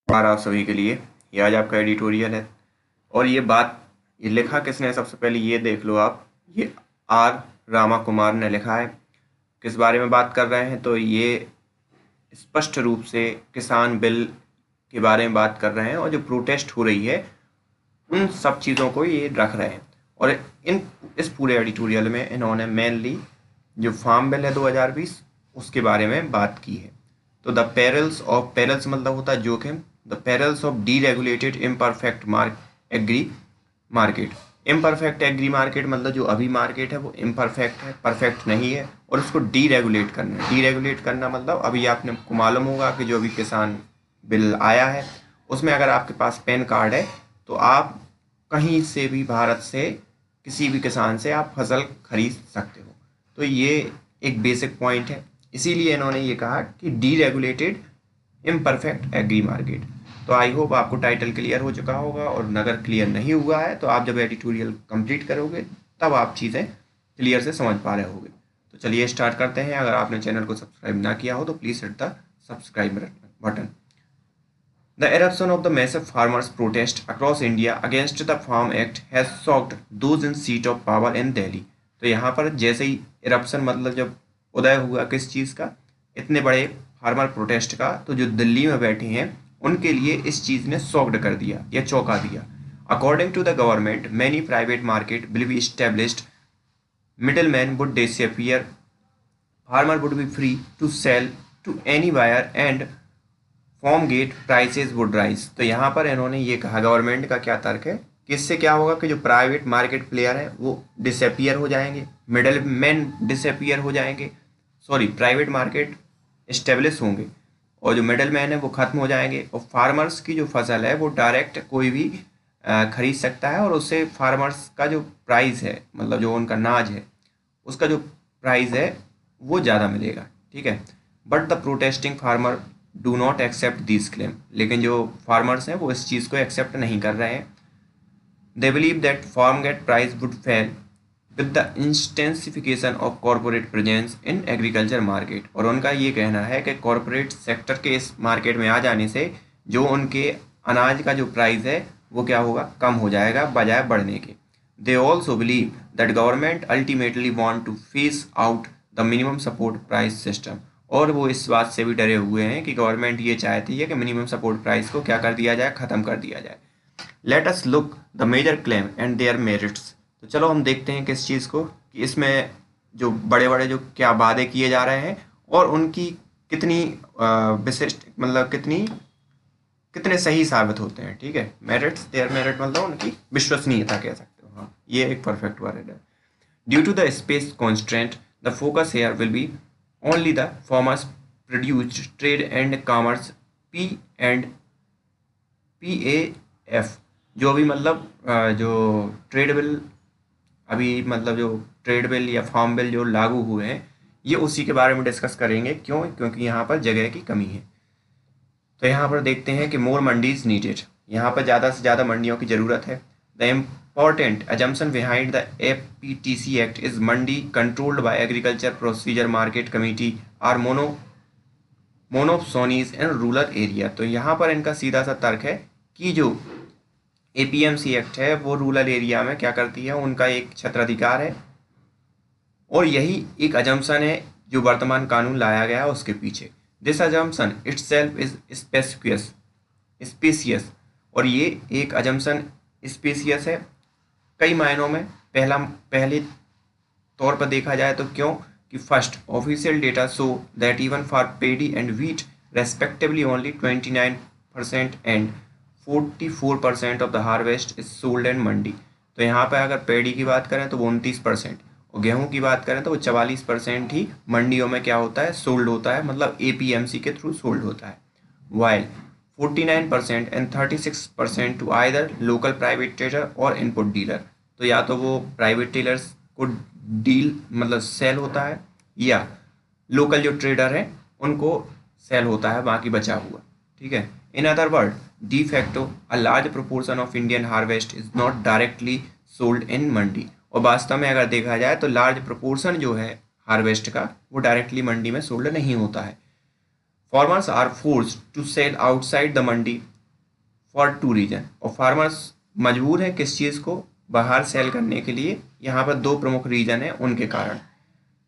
आप सभी के लिए ये आज आपका एडिटोरियल है। और ये लिखा किसने है? सबसे पहले ये देख लो आप। ये आर रामा कुमार ने लिखा है। किस बारे में बात कर रहे हैं? तो ये स्पष्ट रूप से किसान बिल के बारे में बात कर रहे हैं और जो प्रोटेस्ट हो रही है उन सब चीज़ों को ये रख रहे हैं। और इस पूरे एडिटोरियल में इन्होंने मेनली जो फार्म बिल है 2020 उसके बारे में बात की है। तो पेरल्स मतलब होता है जोखिम। The perils of deregulated imperfect agri market. Imperfect agri market मतलब जो अभी मार्केट है वो इम्परफेक्ट है, परफेक्ट नहीं है, और उसको डीरेगुलेट करना है। डीरेगुलेट करना मतलब अभी आपने को मालूम होगा कि जो अभी किसान बिल आया है उसमें अगर आपके पास पैन कार्ड है तो आप कहीं से भी भारत से किसी भी किसान से आप फसल खरीद सकते हो। तो ये एक बेसिक पॉइंट है। इसीलिए इन्होंने ये कहा कि डीरेगुलेटेड इम्परफेक्ट एग्री मार्केट। तो आई होप आपको टाइटल क्लियर हो चुका होगा, और अगर क्लियर नहीं हुआ है तो आप जब एडिटोरियल कंप्लीट करोगे तब आप चीज़ें क्लियर से समझ पा रहे होगे। तो चलिए स्टार्ट करते हैं। अगर आपने चैनल को सब्सक्राइब ना किया हो तो please hit the subscribe button. The eruption of the massive farmers' protest across India against the Farm Act has shocked those in seat of power in Delhi। तो यहाँ पर जैसे ही इरप्शन मतलब जब उदय हुआ किस चीज़ का, इतने बड़े फार्मर प्रोटेस्ट का, तो जो दिल्ली में बैठे हैं उनके लिए इस चीज़ ने शॉक्ड कर दिया या चौंका दिया। According to the government many private market will be established, middlemen would disappear, farmer would be free to sell to any buyer and farm gate prices would rise. तो यहाँ पर इन्होंने ये कहा, गवर्नमेंट का क्या तर्क है कि इससे क्या होगा कि जो प्राइवेट मार्केट प्लेयर है वो डिसअपियर हो जाएंगे, मिडल मैन डिसअपियर हो जाएंगे, सॉरी प्राइवेट मार्केट इस्टेब्लिश होंगे, और जो मिडल मैन है वो ख़त्म हो जाएंगे, और फार्मर्स की जो फसल है वो डायरेक्ट कोई भी खरीद सकता है, और उससे फार्मर्स का जो प्राइस है मतलब जो उनका नाज है उसका जो प्राइस है वो ज़्यादा मिलेगा। ठीक है। But the protesting farmer do not accept this claim. लेकिन जो फार्मर्स हैं वो इस चीज़ को एक्सेप्ट नहीं कर रहे हैं। They believe that farm gate price would fall with the intensification of corporate presence in agriculture market. और उनका ये कहना है कि कॉरपोरेट सेक्टर के इस मार्केट में आ जाने से जो उनके अनाज का जो प्राइस है वो क्या होगा, कम हो जाएगा बजाय बढ़ने के। They also believe that government ultimately want to phase out the minimum support price system. और वो इस बात से भी डरे हुए हैं कि गवर्नमेंट ये चाहती है कि मिनिमम सपोर्ट प्राइस को क्या कर दिया जाए, ख़त्म कर दिया जाए। Let us look the major claim and their merits. तो चलो हम देखते हैं किस चीज़ को, कि इसमें जो बड़े बड़े जो क्या वादे किए जा रहे हैं और उनकी कितनी विशिष्ट मतलब कितने सही साबित होते हैं। ठीक है। मेरिट्स, देयर मेरिट मतलब उनकी विश्वसनीयता कह सकते हो। हाँ, ये एक परफेक्ट वर्ड है। Due to the space constraint the focus here will be only the farmers produced trade and commerce P and PAF। जो अभी मतलब जो ट्रेड बिल अभी मतलब जो ट्रेड बिल या फार्म बिल जो लागू हुए हैं ये उसी के बारे में डिस्कस करेंगे। क्यों? क्योंकि यहाँ पर जगह की कमी है। तो यहाँ पर देखते हैं कि मोर मंडीज नीडेड। यहाँ पर ज़्यादा से ज़्यादा मंडियों की ज़रूरत है। The important assumption behind the FPTC Act is mandi controlled by Agriculture Procedure Market Committee are monopsonies in rural area. तो यहाँ पर इनका सीधा सा तर्क है कि जो APMC एक्ट है वो रूरल एरिया में क्या करती है, उनका एक छत्राधिकार है, और यही एक अजम्पशन है जो वर्तमान कानून लाया गया है उसके पीछे। This assumption itself is spacious. और ये एक अजम्पशन स्पेसियस है कई मायनों में। पहले तौर पर देखा जाए तो क्यों कि first official data show that even for paddy and wheat respectively only 29% and 44% of the harvest is sold in mandi. तो यहाँ पर अगर पेडी की बात करें तो वो 29%, और गेहूं की बात करें तो वो 44% ही मंडियों में क्या होता है, सोल्ड होता है, मतलब APMC के थ्रू सोल्ड होता है। While 49% and 36% to either local private trader और इनपुट डीलर। तो या तो वो प्राइवेट डीलर्स को डील मतलब सेल होता है, या लोकल जो ट्रेडर हैं उनको सेल होता है बाकी बचा हुआ। ठीक है। In other word de facto a large proportion of Indian harvest is not directly sold in mandi. और वास्तव में अगर देखा जाए तो लार्ज प्रोपोर्शन जो है हार्वेस्ट का वो डायरेक्टली मंडी में सोल्ड नहीं होता है। Farmers are forced to sell outside the mandi for two reason, और फार्मर्स मजबूर है किस चीज़ को बाहर सेल करने के लिए, यहाँ पर दो प्रमुख रीजन है उनके कारण।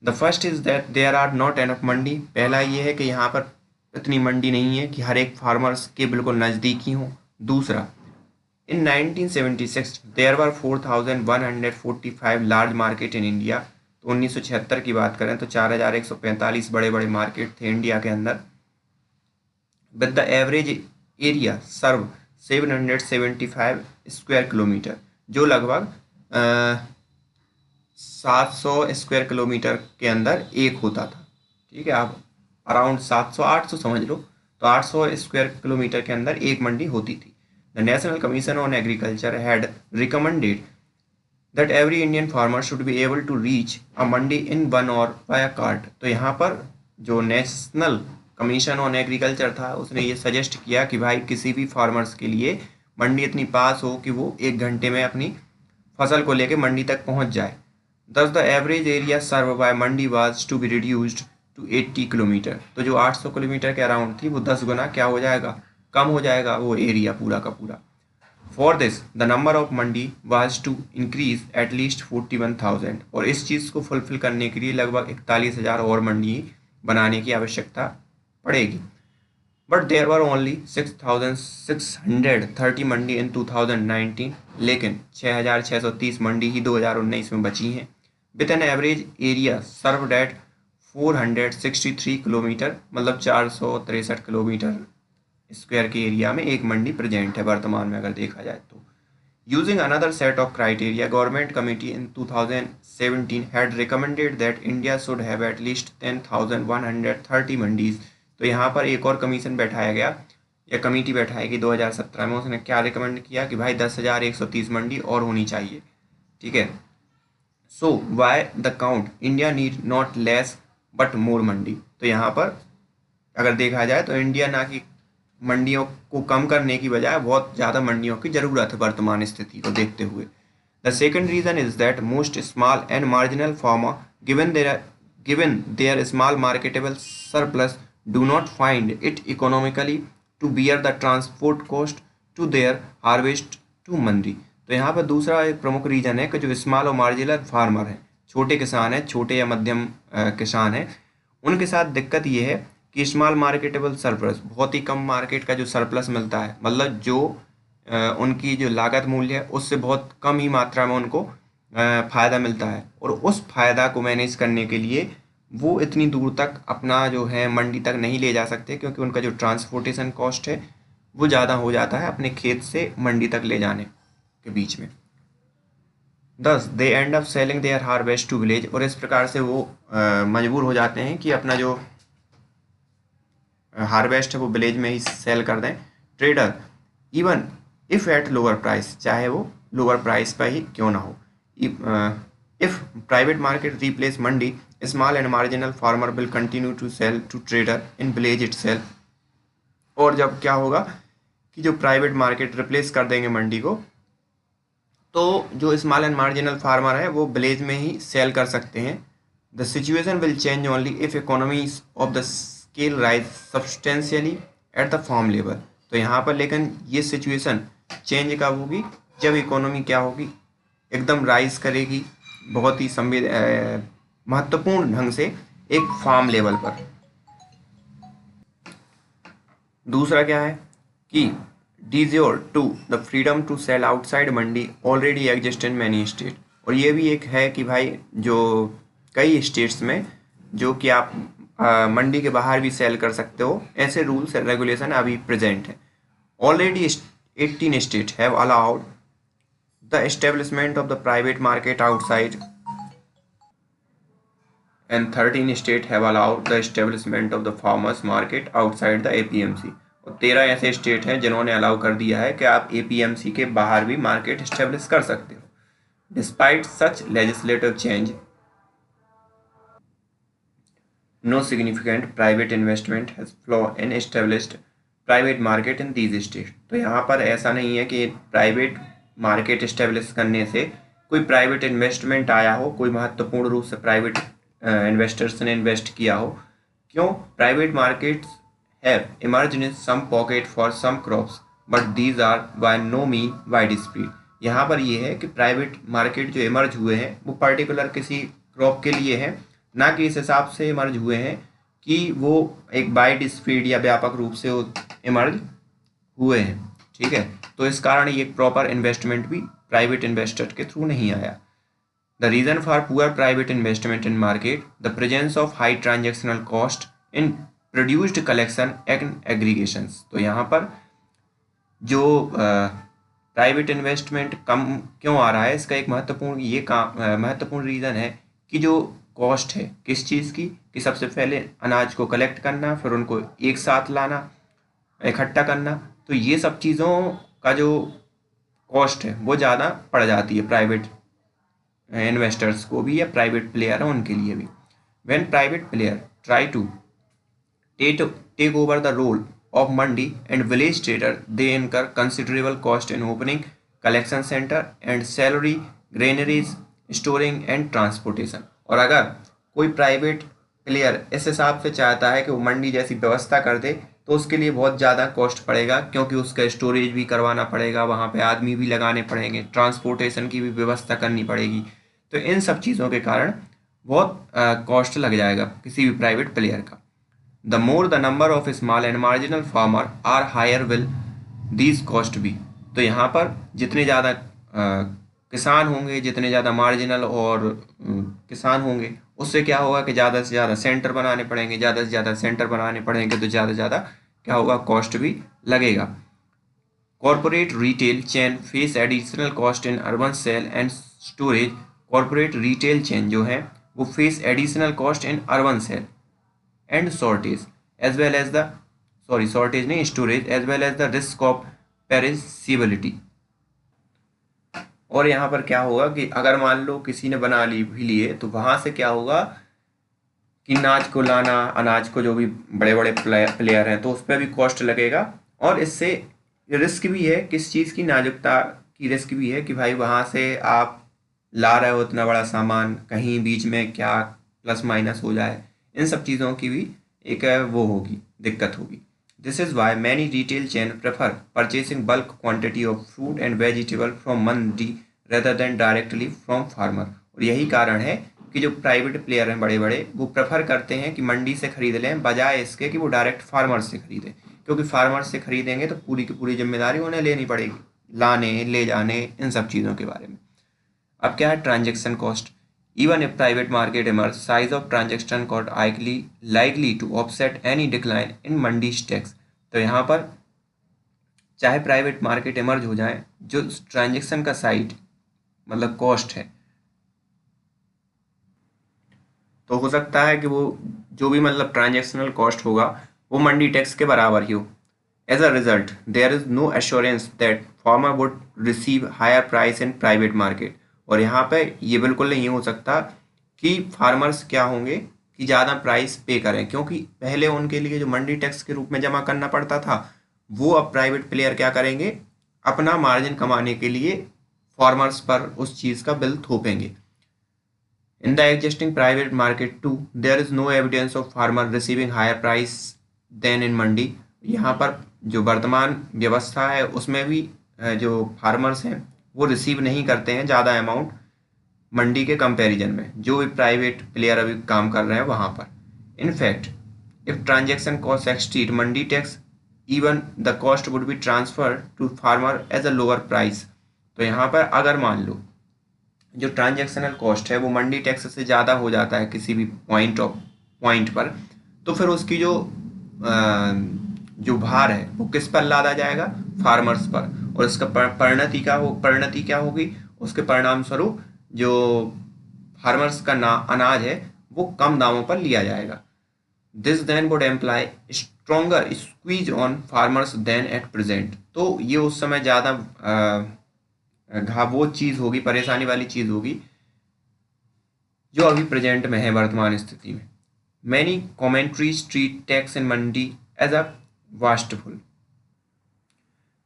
The first is that there are not enough mandi, पहला ये है कि यहाँ पर इतनी मंडी नहीं है कि हर एक फार्मर्स के बिल्कुल नज़दीक ही हो। दूसरा, in 1976 there were 4145 large market in India, तो 1976 की बात करें तो 4145 बड़े बड़े मार्केट थे इंडिया के अंदर, with the average area serve 775 square kilometer, जो लगभग 700 स्क्वायर किलोमीटर के अंदर एक होता था। ठीक है, आप अराउंड 700-800 समझ लो, तो 800 स्क्वायर किलोमीटर के अंदर एक मंडी होती थी। The national commission on agriculture had recommended that every Indian farmer should be able to reach a mandi in 1 hour via cart। तो यहाँ पर जो नेशनल कमीशन ऑन एग्रीकल्चर था उसने ये सजेस्ट किया कि भाई किसी भी फार्मर्स के लिए मंडी इतनी पास हो कि वो 1 घंटे में अपनी फसल को लेकर मंडी तक पहुँच जाए। Thus the average area serve by mandi was to be reduced to 80 kilometer, तो जो 800 किलोमीटर के अराउंड थी वो 10 गुना क्या हो जाएगा, कम हो जाएगा वो एरिया पूरा का पूरा। For this the number of mandi was to increase at least 41,000, और इस चीज़ को फुलफिल करने के लिए लगभग 41,000 और मंडी बनाने की आवश्यकता पड़ेगी। But there were only 6,630 mandi in 2019, लेकिन 6,630 मंडी ही 2019 में बची हैं, with an average area served at 463 kilometer, मतलब 463 किलोमीटर स्क्वायर के एरिया में एक मंडी प्रेजेंट है वर्तमान में अगर देखा जाए तो। Using another set of criteria, government committee in 2017 had recommended that India should have at least 10,130 mandis. तो यहाँ पर एक और कमीशन बैठाया गया या कमेटी बैठाएगी 2017 में, उसने क्या रिकमेंड किया कि भाई 10,130 मंडी और होनी चाहिए। ठीक है, so why the count India need not less but more mandi, तो यहाँ पर अगर देखा जाए तो इंडिया ना कि मंडियों को कम करने की बजाय बहुत ज़्यादा मंडियों की ज़रूरत है वर्तमान स्थिति को देखते हुए। The second reason is that most small and marginal farmer given their small marketable surplus do not find it economically to bear the transport cost to their harvest to mandi. तो यहाँ पर दूसरा एक प्रमुख रीज़न है कि जो स्मॉल और मार्जिनल फार्मर हैं, छोटे किसान हैं, छोटे या मध्यम किसान हैं, उनके साथ दिक्कत ये है कि स्मॉल मार्केटेबल सरप्लस, बहुत ही कम मार्केट का जो सरप्लस मिलता है, मतलब जो उनकी जो लागत मूल्य है उससे बहुत कम ही मात्रा में उनको फ़ायदा मिलता है, और उस फ़ायदा को मैनेज करने के लिए वो इतनी दूर तक अपना जो है मंडी तक नहीं ले जा सकते, क्योंकि उनका जो ट्रांसपोर्टेशन कॉस्ट है वो ज़्यादा हो जाता है अपने खेत से मंडी तक ले जाने के बीच में। Thus they end of selling their harvest to village, और इस प्रकार से वो मजबूर हो जाते हैं कि अपना जो हार्वेस्ट है वो विलेज में ही सेल कर दें। Trader even if at lower price, चाहे वो लोअर प्राइस पर ही क्यों ना हो। If private market replace mandi, small and marginal farmer will continue to sell to trader in village itself. और जब क्या होगा कि जो प्राइवेट मार्केट रिप्लेस कर देंगे मंडी को, तो जो स्मॉल एंड मार्जिनल फार्मर है वो विलेज में ही सेल कर सकते हैं। The situation will change only if economies of the scale rise substantially at the farm level. तो यहाँ पर लेकिन ये सिचुएशन चेंज कब होगी, जब इकोनॉमी क्या होगी, एकदम राइज करेगी बहुत ही महत्वपूर्ण ढंग से एक फार्म लेवल पर। दूसरा क्या है कि डिज़ोर to the freedom to sell outside mandi already exist in many state, और ये भी एक है कि भाई जो कई स्टेट्स में जो कि आप मंडी के बाहर भी सेल कर सकते हो, ऐसे रूल्स एंड रेगुलेशन अभी प्रेजेंट है। Already 18 state have allowed the establishment of the private market outside and 13 state have allowed the establishment of the farmers market outside the APMC, और 13 ऐसे स्टेट हैं जिन्होंने अलाउ कर दिया है कि आप APMC के बाहर भी मार्केट एस्टेब्लिश कर सकते हो। Despite such legislative change, no significant private investment has flown in established private market in these states। तो यहाँ पर ऐसा नहीं है कि प्राइवेट मार्केट इस्टेब्लिश करने से कोई प्राइवेट इन्वेस्टमेंट आया हो, कोई महत्वपूर्ण रूप से प्राइवेट इन्वेस्टर्स ने इन्वेस्ट किया हो। क्यों? Private markets have emerged in some pocket for some crops but these are by no mean wide spread. यहाँ पर ये है कि प्राइवेट मार्केट जो इमर्ज हुए हैं वो पर्टिकुलर किसी क्रॉप के लिए हैं, ना कि इस हिसाब से इमर्ज हुए हैं कि वो एक वाइड स्प्रेड या व्यापक रूप से इमर्ज हुए हैं। ठीक है, तो इस कारण ये प्रॉपर इन्वेस्टमेंट भी प्राइवेट इन्वेस्टर के थ्रू नहीं आया। The reason for poor private investment in market, the presence of high transactional cost in produced collection and aggregations. तो यहाँ पर जो प्राइवेट इन्वेस्टमेंट कम क्यों आ रहा है, इसका एक महत्वपूर्ण रीज़न है कि जो कॉस्ट है किस चीज़ की, कि सबसे पहले अनाज को कलेक्ट करना, फिर उनको एक साथ लाना, इकट्ठा करना, तो ये सब चीज़ों का जो कॉस्ट है वो ज़्यादा पड़ जाती है प्राइवेट इन्वेस्टर्स को भी या प्राइवेट प्लेयर हैं उनके लिए भी। When private player try to take over the role of mandi and village trader, they incur considerable cost in opening collection center and salary, granaries, storing and transportation। और अगर कोई प्राइवेट प्लेयर इस हिसाब से चाहता है कि वो मंडी जैसी व्यवस्था कर दे तो उसके लिए बहुत ज़्यादा कॉस्ट पड़ेगा, क्योंकि उसका स्टोरेज भी करवाना पड़ेगा, वहाँ पे आदमी भी लगाने पड़ेंगे, ट्रांसपोर्टेशन की भी व्यवस्था करनी पड़ेगी। तो इन सब चीज़ों के कारण बहुत कॉस्ट लग जाएगा किसी भी प्राइवेट प्लेयर का। The more the number of small and marginal farmer are higher will these cost be। तो यहाँ पर जितने ज़्यादा किसान होंगे, जितने ज़्यादा मार्जिनल और किसान होंगे, उससे क्या होगा कि ज़्यादा से ज़्यादा सेंटर बनाने पड़ेंगे, ज़्यादा से ज़्यादा सेंटर बनाने पड़ेंगे तो ज़्यादा से ज़्यादा क्या होगा, कॉस्ट भी लगेगा। Corporate retail chain face additional cost in urban sale and storage. Corporate retail chain जो है वो face additional cost in urban sale and shortage as well as the shortage नहीं, storage as well as the risk of perishability। और यहाँ पर क्या होगा कि अगर मान लो किसी ने बना ली भी लिए तो वहाँ से क्या होगा कि अनाज को लाना, अनाज को जो भी बड़े बड़े प्लेयर हैं तो उस पर भी कॉस्ट लगेगा। और इससे रिस्क भी है, किस चीज़ की, नाजुकता की रिस्क भी है कि भाई वहाँ से आप ला रहे हो इतना बड़ा सामान, कहीं बीच में क्या प्लस माइनस हो जाए, इन सब चीज़ों की भी एक वो होगी, दिक्कत होगी। This is why many retail chain prefer purchasing bulk quantity of fruit and vegetable from Mandi rather than directly from farmer. और यही कारण है कि जो प्राइवेट प्लेयर हैं बड़े बड़े, वो प्रेफर करते हैं कि मंडी से खरीद लें बजाय इसके कि वो डायरेक्ट फार्मर से खरीदें, क्योंकि फार्मर से खरीदेंगे तो पूरी की पूरी जिम्मेदारी उन्हें लेनी पड़ेगी, लाने ले जाने इन सब चीज़ों के बारे में। अब क्या है transaction cost. Even if private market emerge, size of transaction cost likely to offset any decline in Mandi tax. तो यहाँ पर चाहे प्राइवेट मार्केट इमर्ज हो जाए, जो ट्रांजेक्शन का साइड मतलब कॉस्ट है, तो हो सकता है कि वो जो भी मतलब ट्रांजेक्शनल कॉस्ट होगा वो मंडी टैक्स के बराबर ही हो। As a result there is no assurance that farmer would receive higher price in private market. और यहाँ पे ये बिल्कुल नहीं हो सकता कि फार्मर्स क्या होंगे कि ज़्यादा प्राइस पे करें, क्योंकि पहले उनके लिए जो मंडी टैक्स के रूप में जमा करना पड़ता था वो अब प्राइवेट प्लेयर क्या करेंगे, अपना मार्जिन कमाने के लिए फार्मर्स पर उस चीज़ का बिल थोपेंगे। In the existing private market to there is no evidence of farmer receiving higher price than in mandi. यहाँ पर जो वर्तमान व्यवस्था है उसमें भी जो फार्मर्स हैं वो रिसीव नहीं करते हैं ज़्यादा अमाउंट मंडी के कंपैरिजन में, जो भी प्राइवेट प्लेयर अभी काम कर रहे हैं वहाँ पर। In fact if transaction cost exceed mandi tax even the cost would be transfer to farmer as a lower price. तो यहाँ पर अगर मान लो जो ट्रांजेक्शनल कॉस्ट है वो मंडी टैक्स से ज़्यादा हो जाता है किसी भी पॉइंट पर, तो फिर उसकी जो भार है वो किस पर लादा जाएगा, फार्मर्स पर। और इसका परिणति क्या होगी, उसके परिणाम स्वरूप जो फार्मर्स का अनाज है वो कम दामों पर लिया जाएगा। This then would employ stronger squeeze on farmers than at present. तो ये उस समय ज़्यादा वो चीज़ होगी, परेशानी वाली चीज़ होगी जो अभी प्रेजेंट में है वर्तमान स्थिति में। Many commentaries treat tax in mandi as a wasteful.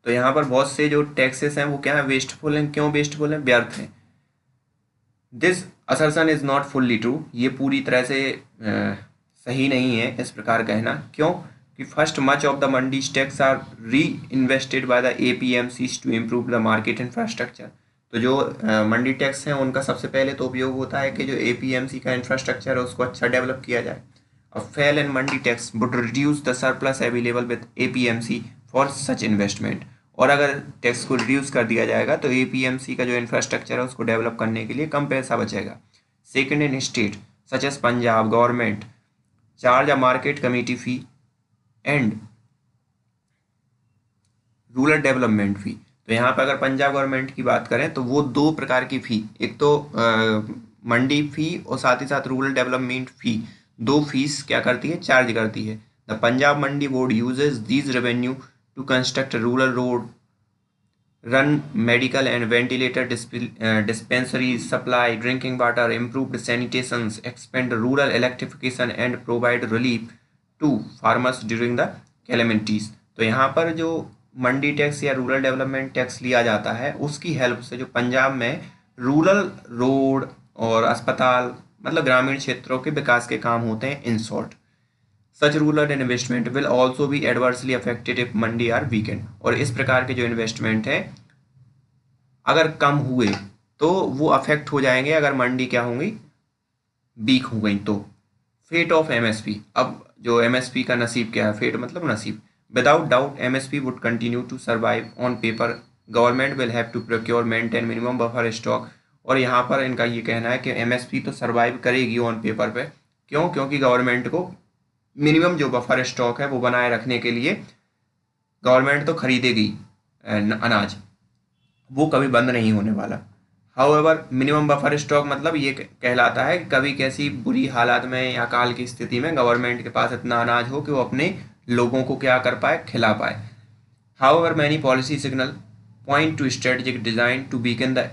तो यहाँ पर बहुत से जो टैक्सेस हैं वो क्या है, वेस्टफुल हैं। क्यों वेस्टफुल हैं, व्यर्थ हैं। This assertion is not fully true. ये पूरी तरह से सही नहीं है इस प्रकार कहना। क्यों, कि first much of the mandis tax are reinvested by the APMCs to improve the market infrastructure. तो जो मंडी टैक्स हैं उनका सबसे पहले तो उपयोग होता है कि जो APMC का इंफ्रास्ट्रक्चर है उसको अच्छा डेवलप किया जाए। A fall in Mandi tax would reduce the surplus available with APMC for such investment। और अगर टैक्स को रिड्यूस कर दिया जाएगा तो APMC का जो इंफ्रास्ट्रक्चर है उसको डेवलप करने के लिए कम पैसा बचेगा। Second, in state such as Punjab government charge a market committee fee and rural development fee. तो यहाँ पर अगर पंजाब गवर्नमेंट की बात करें तो वो दो प्रकार की फ़ी, एक तो मंडी फ़ी और साथ ही साथ रूरल डेवलपमेंट फ़ी, दो फीस क्या करती है, चार्ज करती है। The Punjab mandi board uses these revenue to construct rural road, run medical and ventilator dispensaries, supply drinking water, improved sanitations, expand rural electrification and provide relief to farmers during the calamities। तो यहाँ पर जो मंडी tax या rural development tax लिया जाता है उसकी help से जो पंजाब में रूरल रोड और अस्पताल मतलब ग्रामीण क्षेत्रों के विकास के काम होते हैं। In short, such rural investment will also be adversely affected if mandi are weakened. और इस प्रकार के जो इन्वेस्टमेंट है अगर कम हुए तो वो अफेक्ट हो जाएंगे अगर मंडी क्या होंगी, वीक हो गई तो। फेट ऑफ MSP, अब जो MSP का नसीब क्या है, फेट मतलब नसीब। Without doubt MSP would continue to survive on paper, government will have to procure maintain minimum buffer stock. और यहाँ पर इनका ये कहना है कि MSP तो सर्वाइव करेगी ऑन पेपर पे, क्यों, क्योंकि गवर्नमेंट को मिनिमम जो बफर स्टॉक है वो बनाए रखने के लिए गवर्नमेंट तो खरीदेगी अनाज, वो कभी बंद नहीं होने वाला। हाउएवर मिनिमम बफर स्टॉक मतलब ये कहलाता है कि कभी कैसी बुरी हालात में या काल की स्थिति में गवर्नमेंट के पास इतना अनाज हो कि वो अपने लोगों को क्या कर पाए, खिला पाए। However many policy signal point to strategic design to weaken the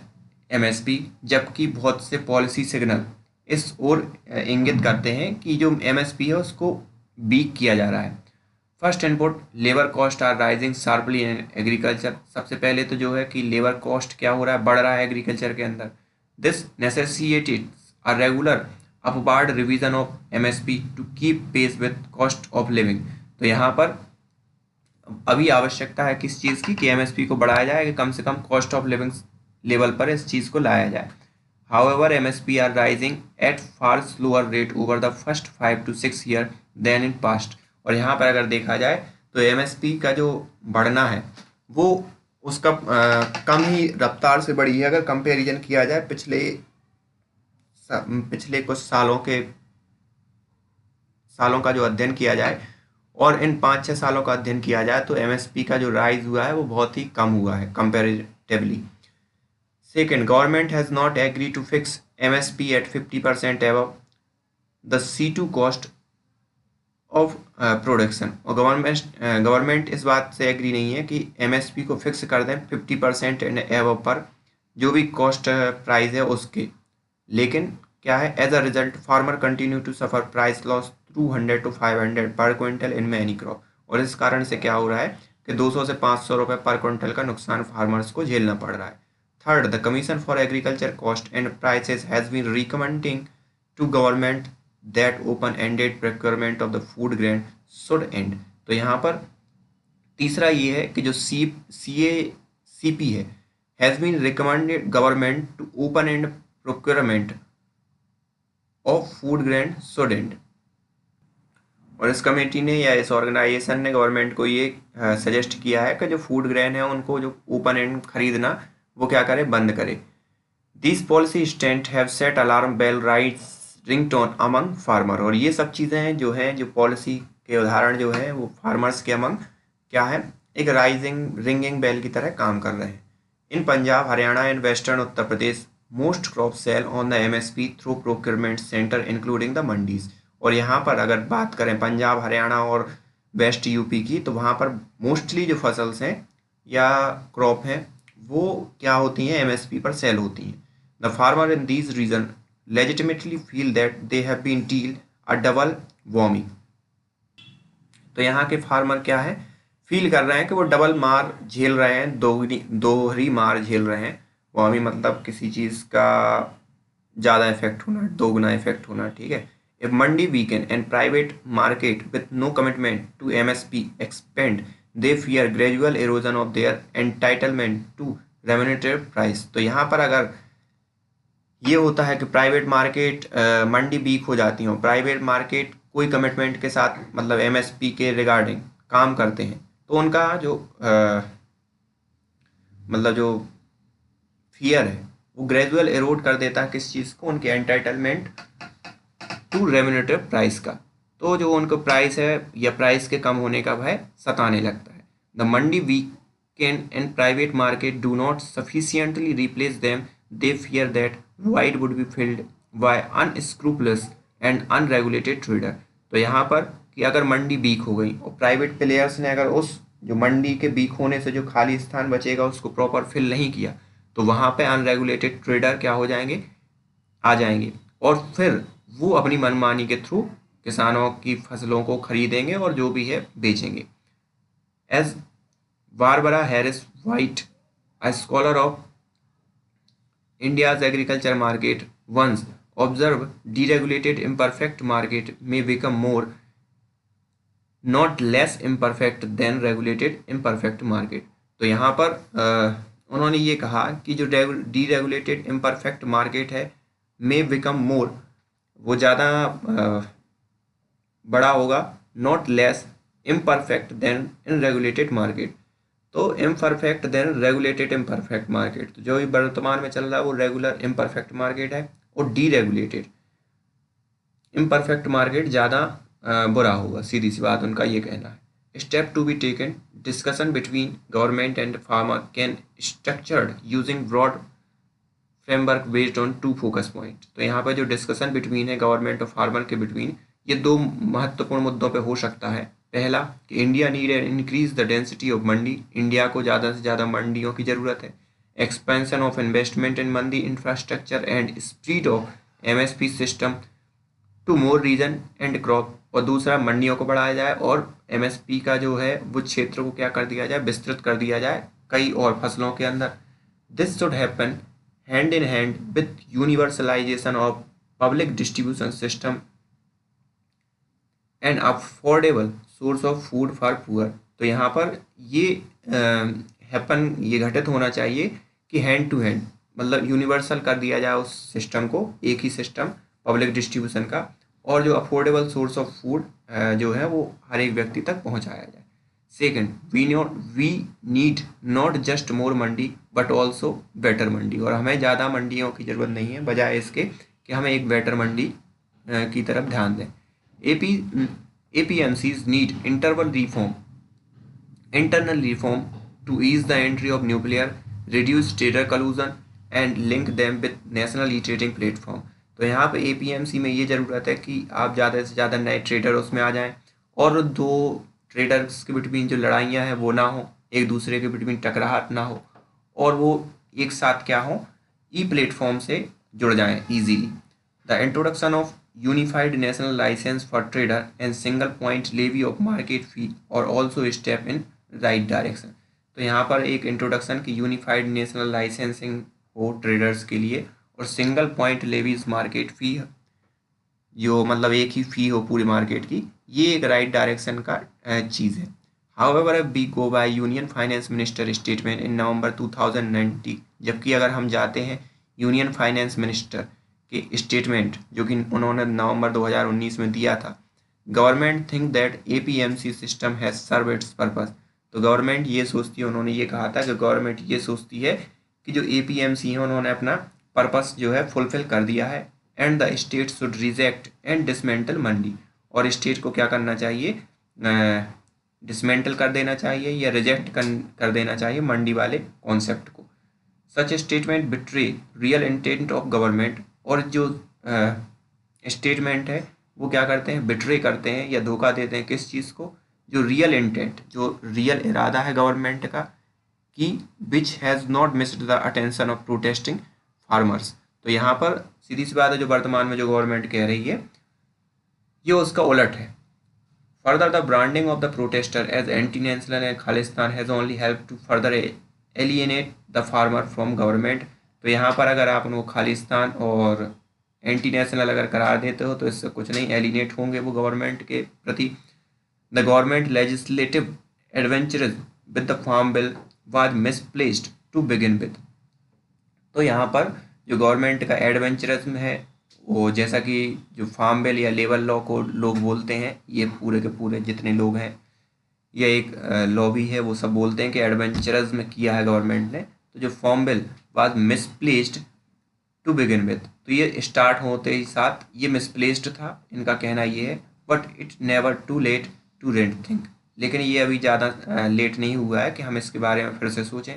MSP, जबकि बहुत से पॉलिसी सिग्नल इस ओर इंगित करते हैं कि जो MSP है उसको वीक किया जा रहा है। First input, labour cost are rising sharply in agriculture. सबसे पहले तो जो है कि लेबर कॉस्ट क्या हो रहा है, बढ़ रहा है एग्रीकल्चर के अंदर। This necessitated a regular upward revision of MSP to keep pace with cost of living. तो यहाँ पर अभी आवश्यकता है किस चीज़ की, कि MSP को बढ़ाया जाए कि कम से कम कॉस्ट ऑफ लिविंग लेवल पर इस चीज़ को लाया जाए। However, MSP are rising at far slower rate over the first 5 to 6 year than in past। और यहाँ पर अगर देखा जाए तो MSP का जो बढ़ना है वो उसका कम ही रफ्तार से बढ़ी है अगर कंपैरिजन किया जाए पिछले कुछ सालों का जो अध्ययन किया जाए और इन 5-6 सालों का अध्ययन किया जाए तो MSP का जो राइज हुआ है वो बहुत ही कम हुआ है comparatively. Second, government has not agreed to fix MSP at 50% above the C2 cost of production। और गवर्नमेंट इस बात से एग्री नहीं है कि MSP को फिक्स कर दें 50% एंड एबव पर, जो भी कॉस्ट प्राइस है उसके। लेकिन क्या है, as a result farmer continue to suffer price loss 200 to 500 पर क्विंटल इन मैनी क्रॉप। और इस कारण से क्या हो रहा है कि 200 से 500 रुपये पर क्विंटल का नुकसान फार्मर्स को झेलना पड़ रहा है। Third, the Commission for Agriculture Cost and Prices has been recommending to government that open-ended procurement of the food grain should end। तो यहाँ पर तीसरा ये है कि जो CACP है has been recommended government to open-end procurement of food grain should end। और इस कमेटी ने या इस ऑर्गेनाइजेशन ने गवर्नमेंट को ये सजेस्ट किया है कि जो फूड ग्रेन है उनको जो ओपन एंड खरीदना वो क्या करे, बंद करे। This policy stance have set alarm bell rights ringtone among farmer. और ये सब चीज़ें हैं जो हैं, जो पॉलिसी के उदाहरण जो है वो फार्मर्स के अमंग क्या है, एक रिंगिंग बेल की तरह काम कर रहे हैं। In Punjab, Haryana and western Uttar Pradesh most crop sell on the MSP through procurement centre including the mandis. और यहाँ पर अगर बात करें पंजाब, हरियाणा और वेस्ट यूपी की, तो वहाँ पर मोस्टली जो फसल्स हैं या क्रॉप हैं वो क्या होती हैं, MSP पर सेल होती हैं। The farmer in these region legitimately feel that they have been deal a double वॉर्मिंग। तो यहाँ के फार्मर क्या है, फील कर रहे हैं कि वो डबल मार झेल रहे हैं, दोहरी मार झेल रहे हैं। वॉर्मिंग मतलब किसी चीज़ का ज़्यादा इफेक्ट होना, दोगुना इफेक्ट होना, ठीक है। If mandi weaken and private market with no commitment to MSP expand, they fear gradual erosion of their entitlement to remunerative price. तो यहाँ पर अगर ये होता है कि प्राइवेट मार्केट मंडी वीक हो जाती हो, प्राइवेट मार्केट कोई कमिटमेंट के साथ मतलब MSP के रिगार्डिंग काम करते हैं, तो उनका जो मतलब जो फियर है वो ग्रेजुअल एरोड कर देता है किस चीज़ को, उनके एंटाइटलमेंट टू रेम्यूनरेटिव प्राइस का। तो जो उनको प्राइस है या प्राइस के कम होने का भय सताने लगता है। The Mandi weekend and private market do not sufficiently replace them, they fear that void would be filled by unscrupulous and unregulated trader। तो यहाँ पर कि अगर मंडी वीक हो गई और प्राइवेट प्लेयर्स ने अगर उस जो मंडी के वीक होने से जो खाली स्थान बचेगा उसको प्रॉपर फिल नहीं किया, तो वहाँ पे अनरेगुलेटेड ट्रेडर क्या हो जाएंगे, आ जाएंगे, और फिर वो अपनी मनमानी के थ्रू किसानों की फसलों को खरीदेंगे और जो भी है बेचेंगे। As Barbara Harriss White, a scholar of India's agriculture market, once observed, deregulated imperfect market may become more, not less imperfect than regulated imperfect market। तो यहाँ पर उन्होंने ये कहा कि जो डीरेगुलेटेड इम्परफेक्ट मार्केट है मे बिकम मोर, वो ज़्यादा बड़ा होगा, not less imperfect than in regulated market. तो imperfect than regulated imperfect market, तो जो वर्तमान में चल रहा है वो रेगुलर इम्परफेक्ट मार्केट है, और डीरेगुलेटेड इम्परफेक्ट मार्केट ज़्यादा बुरा होगा, सीधी सी बात उनका ये कहना है। Step to be taken, discussion between government and farmer can structured using broad framework based on two focus point. तो यहाँ पर जो डिस्कशन बिटवीन है गवर्नमेंट और फार्मर के बिटवीन, ये दो महत्वपूर्ण मुद्दों पे हो सकता है। पहला कि India need and increase the density of mandi, India को ज़्यादा से ज़्यादा मंडियों की ज़रूरत है। Expansion of investment in mandi infrastructure and spread of MSP system to more region and crop, और दूसरा मंडियों को बढ़ाया जाए और MSP का जो है वो क्षेत्र को क्या कर दिया जाए, विस्तृत कर दिया जाए कई और फसलों के अंदर। This should happen hand in hand with universalization of public distribution system and affordable source of food for poor. तो यहाँ पर ये हैपन, ये घटित होना चाहिए कि हैंड टू हैंड मतलब यूनिवर्सल कर दिया जाए उस सिस्टम को, एक ही सिस्टम पब्लिक डिस्ट्रीब्यूशन का, और जो अफोर्डेबल सोर्स ऑफ फूड जो है वो हर एक व्यक्ति तक पहुँचाया जाए। Second, we need not just more mandi but also better mandi, और हमें ज़्यादा मंडियों की ज़रूरत नहीं है, बजाय इसके कि हमें एक बेटर मंडी की तरफ ध्यान दें। APMCs need internal reform to ease the entry of new player, reduce trader collusion and link them with national e-trading platform। तो यहाँ पे APMC में ये ज़रूरत है कि आप ज़्यादा से ज़्यादा नए ट्रेडर उसमें आ जाएं, और दो ट्रेडर्स के बिटवीन जो लड़ाइयाँ हैं वो ना हो, एक दूसरे के बिटवीन टकराहट ना हो, और वो एक साथ क्या हो, ई प्लेटफॉर्म से जुड़ जाएं easily. The introduction of unified national license for trader and single point levy of market fee और also step in right direction। तो यहाँ पर एक इंट्रोडक्शन की यूनिफाइड नेशनल लाइसेंसिंग हो ट्रेडर्स के लिए, और सिंगल पॉइंट लेवीज मार्केट फी जो मतलब एक ही फी हो पूरी मार्केट की, ये एक राइट डायरेक्शन का चीज़ है। However we go by union finance minister statement in November 2019, जबकि अगर हम जाते हैं यूनियन फाइनेंस मिनिस्टर के स्टेटमेंट जो कि उन्होंने नवंबर 2019 में दिया था, government think that APMC system has serve its purpose. तो गवर्नमेंट ये सोचती है, उन्होंने ये कहा था कि गवर्नमेंट ये सोचती है कि जो APMC है उन्होंने अपना पर्पस जो है फुलफिल कर दिया है, and the state should reject and dismantle mandi, और स्टेट को क्या करना चाहिए, डिसमेंटल कर देना चाहिए या रिजेक्ट कर देना चाहिए मंडी वाले कॉन्सेप्ट को। Such statement betray real intent of government, और जो स्टेटमेंट है वो क्या करते हैं, बिट्रे करते हैं या धोखा देते हैं किस चीज़ को, जो रियल इंटेंट, जो रियल इरादा है गवर्नमेंट का, कि which has not missed the attention of protesting farmers. तो यहाँ पर सीधी सी बात है, जो वर्तमान में जो गवर्नमेंट कह रही है ये उसका उलट है। Further the branding of the protester as anti national and Khalistan has only help to further alienate the farmer from government. तो यहाँ पर अगर आप उनको खालिस्तान और एंटी नेशनल अगर करार देते हो तो इससे कुछ नहीं, एलिनेट होंगे वो गवर्नमेंट के प्रति। The government legislative adventurous with the farm bill was misplaced to begin with. तो यहाँ पर जो गवर्नमेंट का एडवेंचरज्म है वो, जैसा कि जो फार्म बिल या लेबर लॉ को लोग बोलते हैं, ये पूरे के पूरे जितने लोग हैं, ये एक लॉ भी है, वो सब बोलते हैं कि एडवेंचरज्म किया है गवर्नमेंट ने। तो जो farm bill was misplaced to begin with, तो ये स्टार्ट होते ही साथ ये मिसप्लेस्ड था, इनका कहना ये है। But it never too late to rethink, लेकिन ये अभी ज़्यादा लेट नहीं हुआ है कि हम इसके बारे में फिर से सोचें।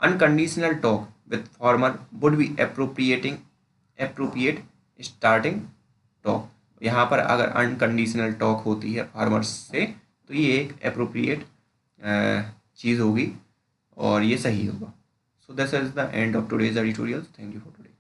Unconditional talk with farmer would be appropriate starting torque. यहाँ पर अगर अनकंडीशनल टॉक होती है फार्मर्स से तो ये एक अप्रोप्रिएट चीज़ होगी और ये सही होगा। So this is the end of today's editorial. Thank you for today.